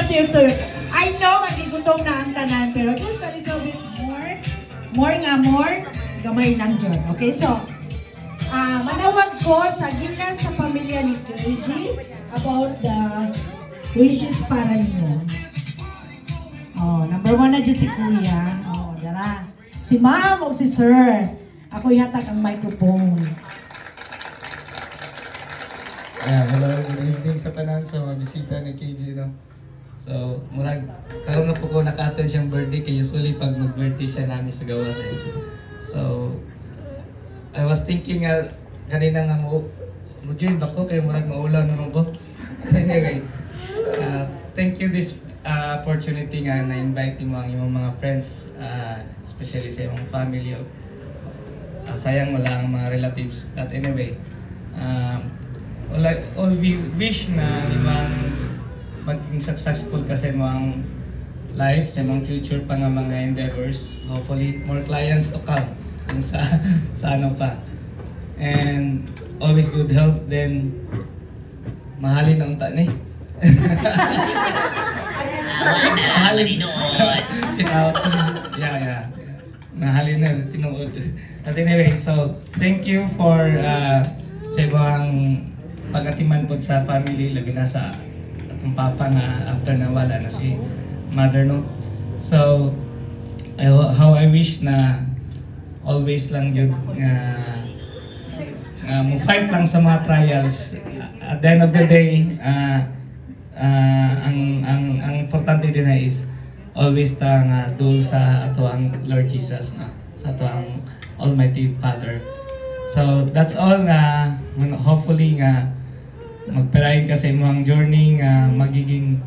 tuyok-tuyok. I know, magigutong na ang tanan, pero just a little bit more. More. Gamay lang dyan. Okay, so, manawag ko sa gikan sa pamilya ni KG about the wishes para ninyo. Oh, number 1 na dyan si Kuya. Oh, dara. Si Ma'am o si Sir. Ako yatag ang microphone. Hello, good evening sa tanan sa mga bisita ni KJ, no? So, murag, karoon na po ko naka-attend siyang birthday, kaya usually pag mag-birthday siya namin sa gawas. So, I was thinking kanina nga mo-join ba ko, kaya murag maulan naman ko. Anyway, thank you this opportunity nga na-invite mo ang imong mga friends, especially sa imong family. Sayang wala ang mga relatives. But anyway, all we wish na di ba maging successful kasi mo ang life sa mga future pa nga mga endeavors. Hopefully, more clients to come yung sa ano pa. And always good health, then mahalin na unta ni. Mahalin noon. Yeah. Mahalin na tinuod. But anyway, so thank you for sa ibang pagatiman po sa family, labi na sa atong papa nga after na wala na si mother, no? So, how I wish na always lang yun nga mo-fight lang sa mga trials. At the end of the day, ang importante din na is always ta nga dul sa ato ang Lord Jesus, no? Sa ato ang Almighty Father. So, that's all nga hopefully nga magpirahin ka sa imong journey nga magiging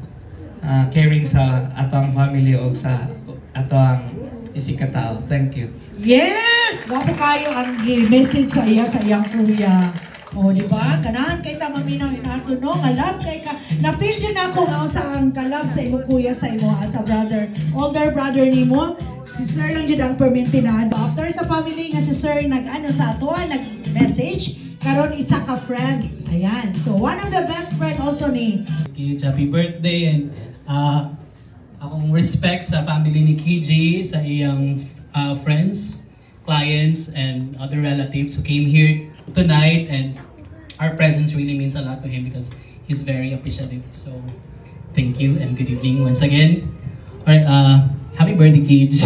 caring sa atong family o sa atong isikatao. Thank you. Yes! Wapo kayo ang message sa iyang kuya. O, di ba? Ganahan kay tamaminaw inato, no? Kalab kay ka. Na-feel dyan ako nga sa ang kalab sa imo kuya sa imo as a brother. Older brother ni mo. Si Sir lang dyan ang permintinaan. After sa family nga si Sir nag-ano sa ato, nag-message. Karon isa ka friend. Ayan. So, one of the best friend also ni KJ, happy birthday and akong respect sa family ni KJ, sa iyang friends, clients, and other relatives who came here tonight, and our presence really means a lot to him because he's very appreciative. So, thank you and good evening once again. Alright, happy birthday, KJ.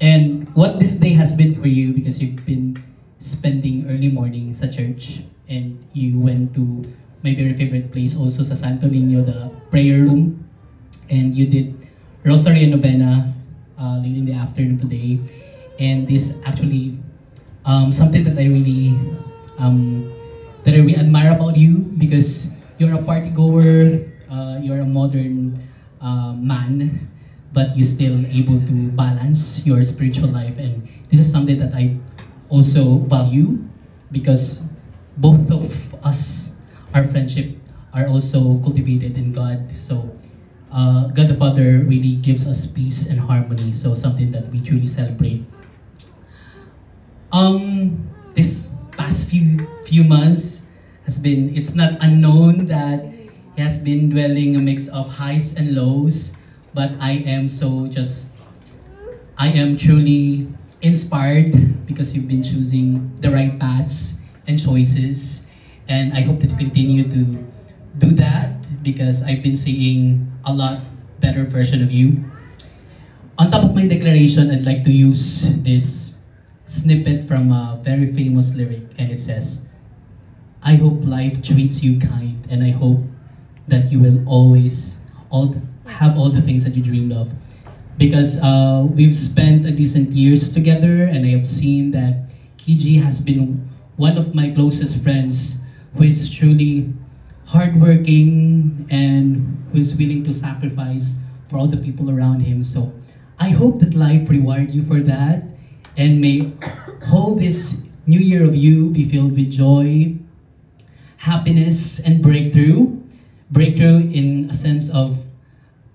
And what this day has been for you, because you've been spending early morning sa church and you went to my very favorite place also sa Santo Niño, the prayer room, and you did Rosary and Novena late in the afternoon today. And this actually something that I really admire about you, because you're a party goer, you're a modern man, but you're still able to balance your spiritual life, and this is something that I also value, because both of us, our friendship, are also cultivated in God. So God the Father really gives us peace and harmony, so something that we truly celebrate. This past few months has been, it's not unknown that he has been dwelling a mix of highs and lows, but I am truly inspired because you've been choosing the right paths and choices, and I hope that you continue to do that, because I've been seeing a lot better version of you. On top of my declaration, I'd like to use this snippet from a very famous lyric, and it says, I hope life treats you kind, and I hope that you will always have all the things that you dreamed of. Because we've spent a decent years together, and I have seen that KG has been one of my closest friends who is truly hardworking and who is willing to sacrifice for all the people around him. So I hope that life reward you for that, and may all this new year of you be filled with joy, happiness, and breakthrough. Breakthrough in a sense of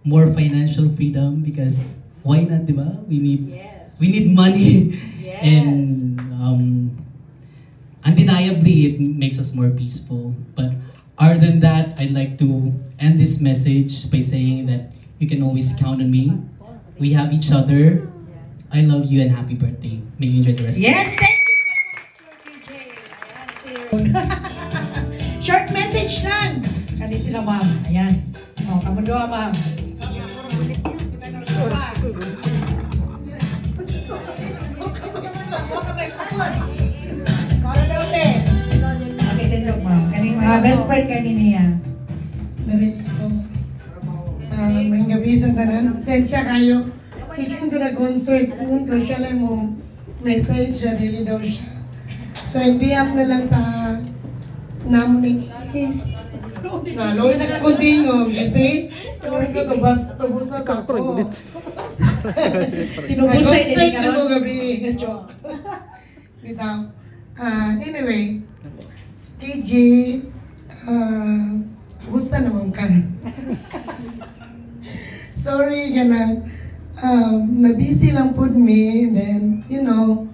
more financial freedom, because why not, diba? We need money. Yes. And undeniably it makes us more peaceful. But Other than that, I'd like to end this message by saying that you can always count on me. We have each other. I love you and happy birthday. May you enjoy the rest of Yes, thank you so much, Sir DJ. Ayan, si short message lang. Kasi sila, ma'am. Ayan. O, kamundoa, ma'am. Okay, tindog, ma'am. Kaning mga best friend kanina yan. Narito. May gabi sa tanan. Sensya kayo. Ikan ko na concert kung ko siya lang mo message siya, dili daw siya. So, in behalf na lang sa namo ni Is. Loy na kakuntingog. Kasi, sorry ko, tubusa sa ako. Tinubusay din Nag-concert ka ko ron. gabi. Joke. Bitaw. Anyway, KJ, gusto naman ka. Sorry, ganang. Na-busy lang po me, and then, you know,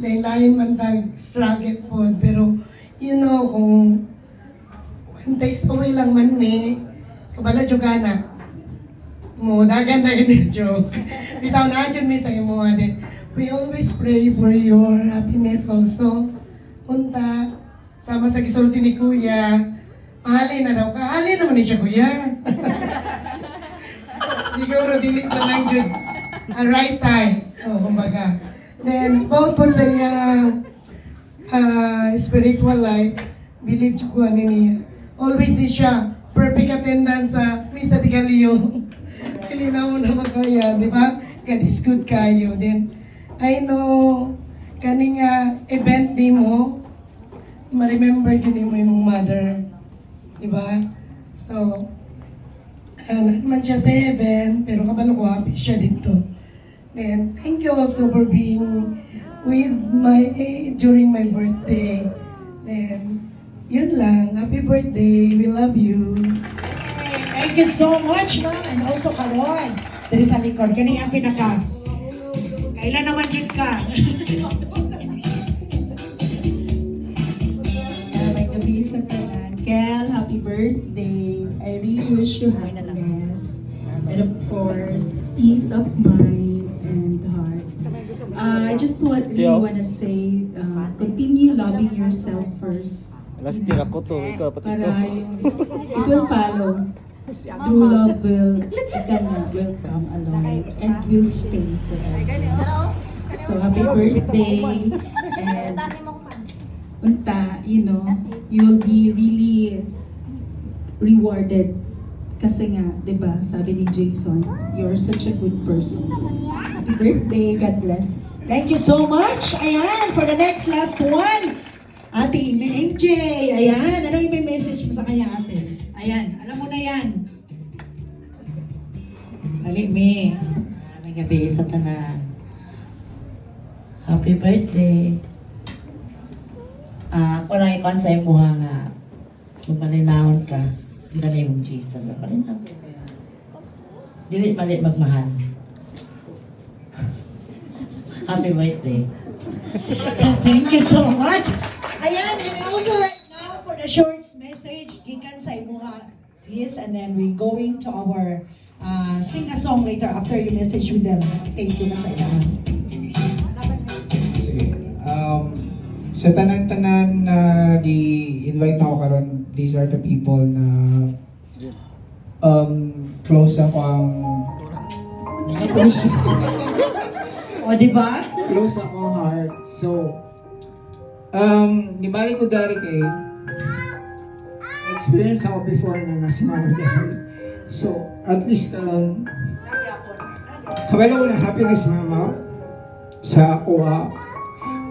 lain man tag struggle po. Pero, you know, kung when takes away lang man me, kabala jugana. Mo, dagan na yun joke. Bitaw na dyan mi sa imo. Then, we always pray for your happiness also. Unta, sama sa gisulti ni Kuya. Mahalin na daw ka. Mahalin naman ni siya, Kuya. Siguro, dili pa lang dyan. Right time. Kumbaga. Then, about po sa iyang spiritual life, believe ko ano niya. Always di siya. Perfect attendance sa Misa de Galileo. Pili na mo naman kaya, di ba? God is good kayo. Then, I know, kaning event di mo, ma-remember gini mo yung mother. Di ba? So, naman siya sa heaven, pero kabalo ko happy siya dito. Then, thank you also for being with during my birthday. Then, yun lang. Happy birthday. We love you. Thank you so much, ma'am. And also, Karon. Dari sa likod. Kani ang pinaka. Kailan naman dyan ka? May gabi sa tanan. Kel, happy birthday. I really wish you happiness. And of course, peace of mind and heart. I just really want to say, continue loving yourself first. Alas tira ko to, ikaw pati ko. Para it will follow. True love will come along and will stay forever. So happy birthday, and unta, you know, you will be really rewarded kasi nga, 'di ba? Sabi ni Jason, you're such a good person. Happy birthday, God bless. Thank you so much. Ayan, for the next last one. Ate MJ, ayan. Ano yung message mo sa kanya, ate? Ayan, alam mo na yan. Alimi. May gabi sa tanan. Happy birthday. Ako lang ikon sa imuha nga. Kung malinawon ka, in the name of Jesus. Malinawon ka. Dili mali magmahal. Happy birthday. Thank you so much. Ayan, and also right now for the short message, gikan sa imuha, sis, and then we going to our sing a song later after you message with them. Thank you, Masaya. Sige. Sa tanan-tanan na gi-invite ako karon, these are the people na close ako ang O, di ba? close ako ang heart. So, nibali ko dari kay experience ako before na nasa mga dari. So, at least kabalo ko na happiness mama sa ako.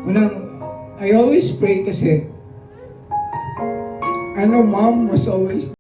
Unang, I always pray kasi mom was always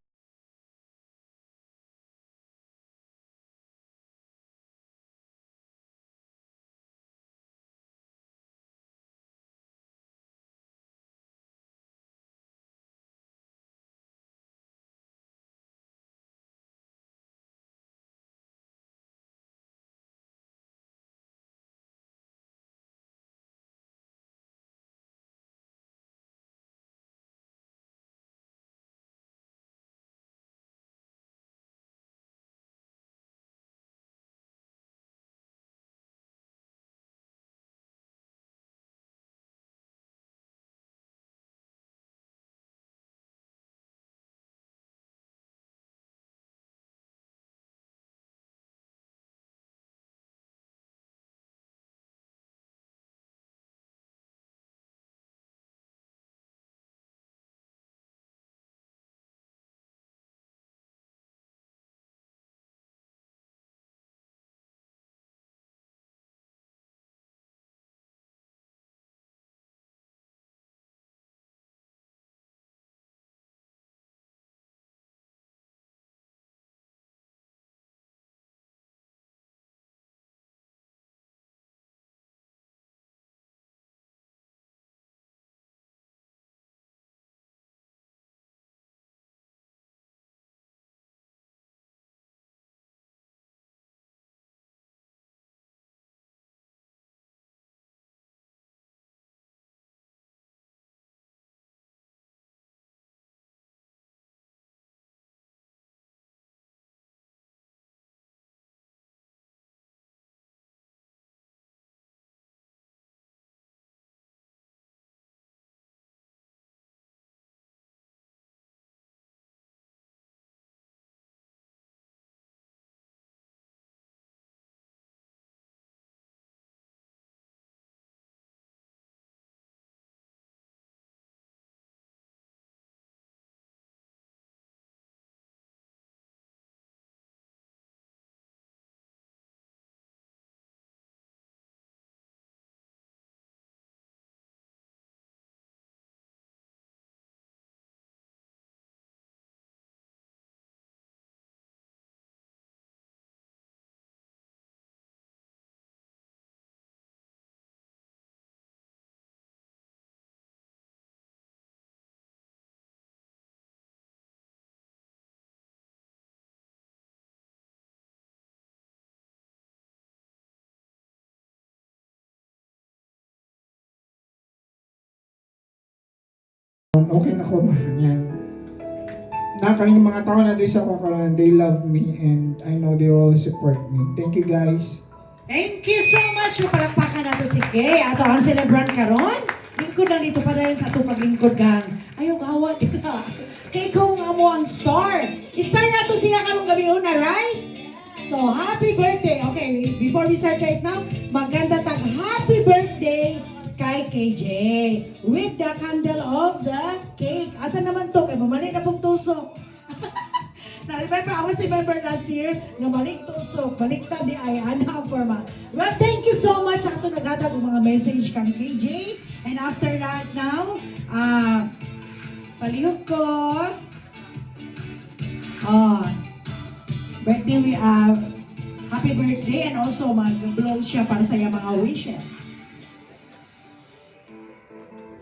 okay na ko yan. Nakaling mga tao na doon sa kakaroon, they love me and I know they will support me. Thank you guys. Thank you so much. Palakpakan nato si Kay. Ato ang celebrant karon. Lingkod lang dito pa dahil sa itong paglingkod gang. Ayaw gawa, di ka. Kay ikaw nga mo ang star. Star na to siya karong gabi una, right? So, happy birthday. Okay, before we start right now, maganda tag happy birthday kay KJ with the candle of the cake. Asa naman to? Kay mamali na pong tusok. Na-remember, I was remember last year na balik tusok, baliktad di ay ana ang forma. Well, thank you so much. Ato naghatag ng mga message kang KJ. And after that now, palihog ko. Birthday, happy birthday and also mag-blow siya para sa iyang mga wishes.